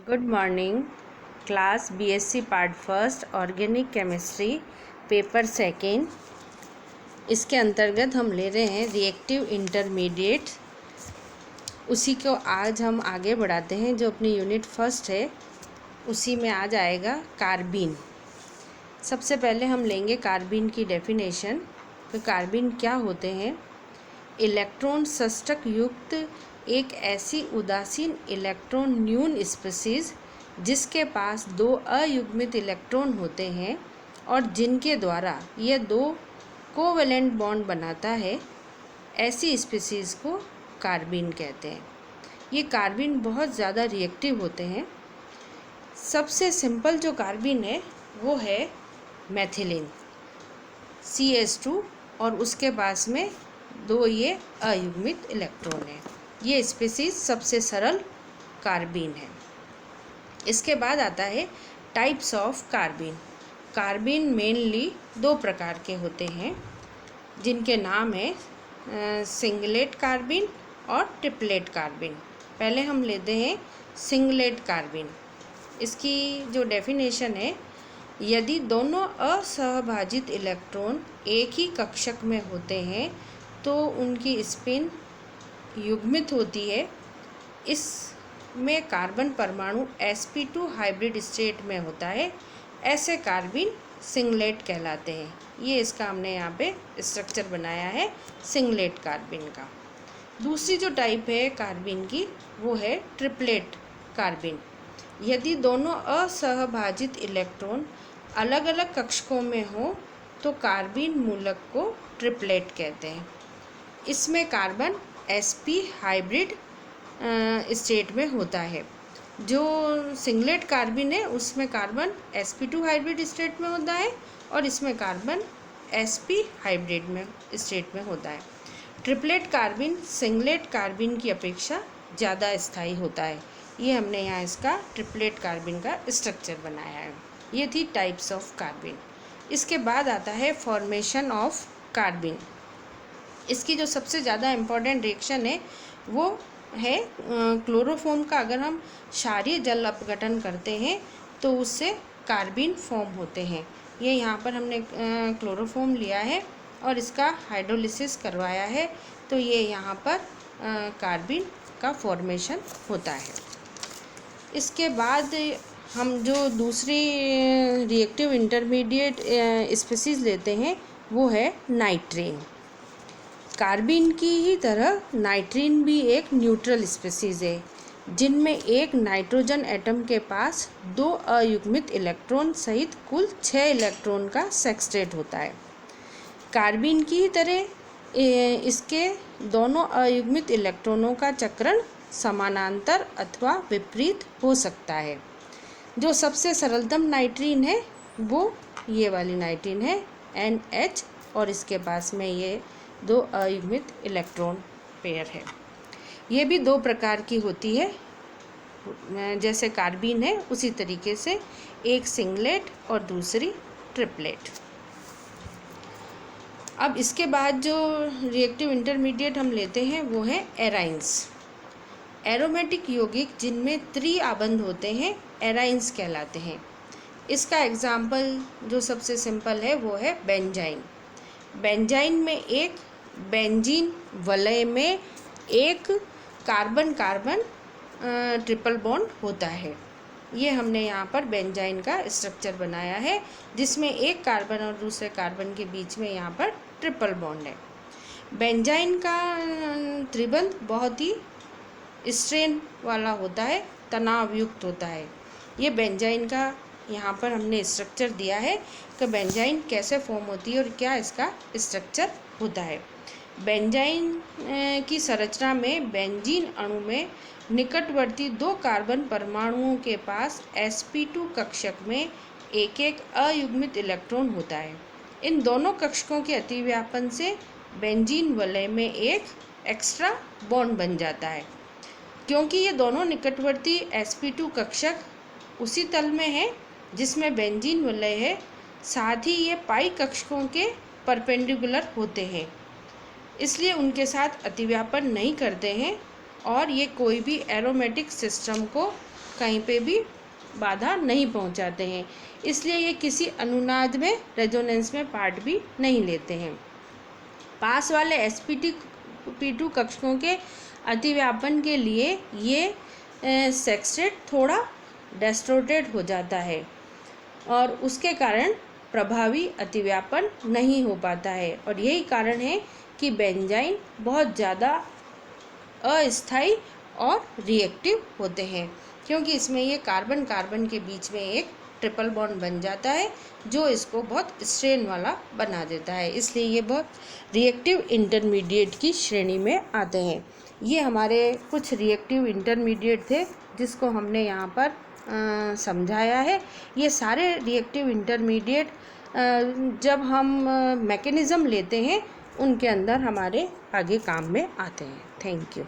Good morning class BSc part first organic chemistry paper second. इसके अंतर्गत हम ले रहे हैं रिएक्टिव इंटरमीडिएट। उसी को आज हम आगे बढ़ाते हैं। जो अपनी यूनिट फर्स्ट है उसी में आज आएगा कार्बीन। सबसे पहले हम लेंगे कार्बीन की डेफिनेशन। तो कार्बीन क्या होते हैं? इलेक्ट्रॉन षष्ठक युक्त एक ऐसी उदासीन इलेक्ट्रॉन न्यून स्पीसीज जिसके पास दो अयुग्मित इलेक्ट्रॉन होते हैं और जिनके द्वारा यह दो कोवेलेंट बॉन्ड बनाता है, ऐसी स्पीसीज को कार्बीन कहते हैं। ये कार्बीन बहुत ज़्यादा रिएक्टिव होते हैं। सबसे सिंपल जो कार्बीन है वो है मेथिलीन CH2 और उसके पास में दो ये अयुग्मित इलेक्ट्रॉन है। ये स्पीसीज सबसे सरल कार्बीन है। इसके बाद आता है types of carbene. Carbene mainly दो प्रकार के होते हैं जिनके नाम है सिंगलेट कार्बीन और ट्रिपलेट कार्बीन। पहले हम लेते हैं सिंगलेट कार्बीन। इसकी जो डेफिनेशन है, यदि दोनों असहभाजित इलेक्ट्रॉन एक ही कक्षक में होते हैं तो उनकी स्पिन युग्मित होती है। इसमें कार्बन परमाणु sp2 हाइब्रिड स्टेट में होता है। ऐसे कार्बीन सिंगलेट कहलाते हैं। ये इसका हमने यहाँ पे स्ट्रक्चर बनाया है सिंगलेट कार्बीन का। दूसरी जो टाइप है कार्बीन की वो है ट्रिपलेट कार्बीन। यदि दोनों असहभाजित इलेक्ट्रॉन अलग अलग कक्षकों में हो तो कार्बीन मूलक को ट्रिपलेट कहते हैं। इसमें कार्बन sp हाइब्रिड स्टेट में होता है। जो सिंगलेट कार्बीन है उसमें कार्बन sp2 हाइब्रिड स्टेट में होता है और इसमें कार्बन sp हाइब्रिड में स्टेट में होता है। ट्रिपलेट कार्बीन सिंगलेट कार्बीन की अपेक्षा ज़्यादा स्थायी होता है। ये हमने यहाँ इसका ट्रिपलेट कार्बीन का स्ट्रक्चर बनाया है। ये थी टाइप्स ऑफ कार्बीन। इसके बाद आता है फॉर्मेशन ऑफ कार्बीन। इसकी जो सबसे ज़्यादा इम्पॉर्टेंट रिएक्शन है वो है क्लोरोफॉर्म का। अगर हम क्षारीय जल अपघटन करते हैं तो उससे कार्बीन फॉर्म होते हैं। ये यहाँ पर हमने क्लोरोफॉर्म लिया है और इसका हाइड्रोलिसिस करवाया है, तो ये यहाँ पर कार्बीन का फॉर्मेशन होता है। इसके बाद हम जो दूसरी रिएक्टिव इंटरमीडिएट स्पीसीज लेते हैं वो है नाइट्रीन। कार्बीन की ही तरह नाइट्रीन भी एक न्यूट्रल स्पीसीज है जिनमें एक नाइट्रोजन एटम के पास दो अयुग्मित इलेक्ट्रॉन सहित कुल 6 इलेक्ट्रॉन का सेक्सटेट होता है। कार्बीन की ही तरह इसके दोनों अयुग्मित इलेक्ट्रॉनों का चक्रण समानांतर अथवा विपरीत हो सकता है। जो सबसे सरलतम नाइट्रीन है वो ये वाली नाइट्रीन है NH और इसके पास में ये दो अयुग्मित इलेक्ट्रॉन पेयर है। ये भी दो प्रकार की होती है, जैसे कार्बीन है उसी तरीके से, एक सिंगलेट और दूसरी ट्रिपलेट। अब इसके बाद जो रिएक्टिव इंटरमीडिएट हम लेते हैं वो है एराइंस। एरोमेटिक यौगिक जिनमें त्रिआबंध होते हैं एराइंस कहलाते हैं। इसका एग्जाम्पल जो सबसे सिंपल है वो है बेंजाइन। बेंजाइन में एक बेंजीन वलय में एक कार्बन कार्बन ट्रिपल बॉन्ड होता है। ये हमने यहाँ पर बेंजाइन का स्ट्रक्चर बनाया है जिसमें एक कार्बन और दूसरे कार्बन के बीच में यहाँ पर ट्रिपल बॉन्ड है। बेंजाइन का त्रिबंध बहुत ही स्ट्रेन वाला होता है, तनाव युक्त होता है। ये बेंजाइन का यहाँ पर हमने स्ट्रक्चर दिया है कि बेंजाइन कैसे फॉर्म होती है और क्या इसका स्ट्रक्चर होता है। बेंजाइन की संरचना में बेंजीन अणु में निकटवर्ती दो कार्बन परमाणुओं के पास sp2 कक्षक में एक एक अयुग्मित इलेक्ट्रॉन होता है। इन दोनों कक्षकों के अतिव्यापन से बेंजीन वलय में एक एक्स्ट्रा बॉन्ड बन जाता है। क्योंकि ये दोनों निकटवर्ती sp2 कक्षक उसी तल में है जिसमें बेंजीन वलय है, साथ ही ये पाई कक्षकों के परपेंडिकुलर होते हैं, इसलिए उनके साथ अतिव्यापन नहीं करते हैं और ये कोई भी एरोमेटिक सिस्टम को कहीं पे भी बाधा नहीं पहुंचाते हैं, इसलिए ये किसी अनुनाद में रेजोनेंस में पार्ट भी नहीं लेते हैं। पास वाले sp2 कक्षकों के अतिव्यापन के लिए ये सेक्सटेट थोड़ा डिस्टॉर्टेड हो जाता है और उसके कारण प्रभावी अतिव्यापन नहीं हो पाता है, और यही कारण है कि बेंजाइन बहुत ज़्यादा अस्थायी और रिएक्टिव होते हैं, क्योंकि इसमें ये कार्बन कार्बन के बीच में एक ट्रिपल बॉन्ड बन जाता है जो इसको बहुत स्ट्रेन वाला बना देता है, इसलिए ये बहुत रिएक्टिव इंटरमीडिएट की श्रेणी में आते हैं। ये हमारे कुछ रिएक्टिव इंटरमीडिएट थे जिसको हमने यहाँ पर समझाया है। ये सारे रिएक्टिव इंटरमीडिएट जब हम मैकेनिज़्म लेते हैं उनके अंदर हमारे आगे काम में आते हैं। Thank you.